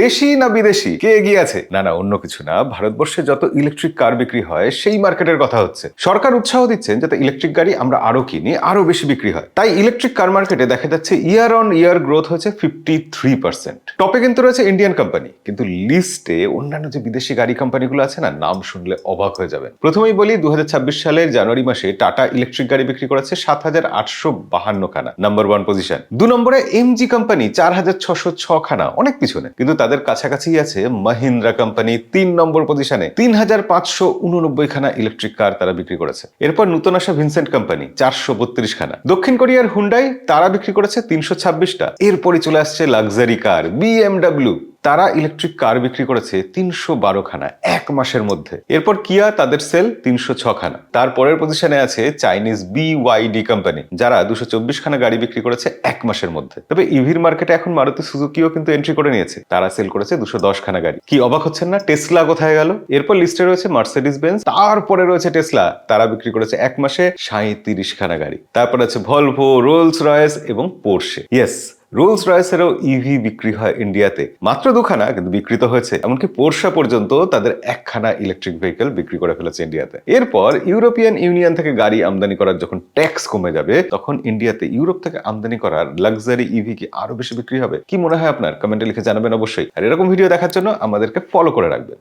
দেশি না বিদেশি, কে এগিয়ে আছে? না না, অন্য কিছু না, ভারতবর্ষে যত ইলেকট্রিক কার বিক্রি হয় সেই মার্কেটের কথা হচ্ছে। সরকার উৎসাহ দিচ্ছেন যাতে ইলেকট্রিক গাড়ি আমরা আরো কিনি, আরো বেশি বিক্রি হয়। তাই ইলেকট্রিক কার মার্কেটে দেখা যাচ্ছে ইয়ার অন ইয়ার গ্রোথ হয়েছে 53%। টপে কিন্তু রয়েছে ইন্ডিয়ান কোম্পানি, কিন্তু লিস্টে অন্যান্য যে বিদেশি গাড়ি কোম্পানিগুলো আছে না, নাম শুনলে অবাক হয়ে যাবেন। প্রথমেই বলি 2026 সালের জানুয়ারি মাসে টাটা ইলেকট্রিক গাড়ি বিক্রি করেছে 7,852 খানা, নাম্বার 1 পজিশন। 2 নম্বরে এমজি কোম্পানি 4,606 খানা, অনেক পিছনে, কিন্তু তাদের কাছাকাছি আছে মাহিন্দ্রা কোম্পানি 3 নম্বর পজিশনে, 3,589 খানা ইলেকট্রিক কার তারা বিক্রি করেছে। এরপর নতুন আসা ভিনসেন্ট কোম্পানি 432 খানা। দক্ষিণ কোরিয়ার হুন্ডাই তারা বিক্রি করেছে 326টা। এরপরে চলে আসছে লাক্সারি কার বিএমডব্লিউ, তারা ইলেকট্রিক কার বিক্রি করেছে 312 খানা এক মাসের মধ্যে। এরপর কিয়া, তাদের সেল 306 খানা। তারপরের পজিশনে আছে চাইনিজ বিওয়াইডি কোম্পানি, যারা 224 খানা গাড়ি বিক্রি করেছে এক মাসের মধ্যে। তবে ইভির মার্কেটে এখন মারুতি সুজুকিও কিন্তু এন্ট্রি করে নিয়েছে, তারা সেল করেছে 210 খানা গাড়ি। কি অবাক হচ্ছেন না? টেসলা কোথায় গেল? এরপর লিস্টে রয়েছে মার্সিডিজ বেঞ্জ, তারপরে রয়েছে টেসলা, তারা বিক্রি করেছে এক মাসে 37 খানা গাড়ি। তারপর আছে ভলভো, রোলস রয়েস এবং পোর্শে। ইয়েস, রোলস রয়েসেরও ইভি বিক্রি হয় ইন্ডিয়াতে, মাত্র 2 খানা, কিন্তু বিক্রিত হয়েছে। এমনকি পোর্শা পর্যন্ত তাদের 1 খানা ইলেকট্রিক ভেহিকেল বিক্রি করে ফেলেছে ইন্ডিয়াতে। এরপর ইউরোপিয়ান ইউনিয়ন থেকে গাড়ি আমদানি করার যখন ট্যাক্স কমে যাবে, তখন ইন্ডিয়াতে ইউরোপ থেকে আমদানি করার লাক্সারি ইভি কি আরো বেশি বিক্রি হবে? কি মনে হয় আপনার? কমেন্টে লিখে জানাবেন অবশ্যই। আর এরকম ভিডিও দেখার জন্য আমাদেরকে ফলো করে রাখবেন।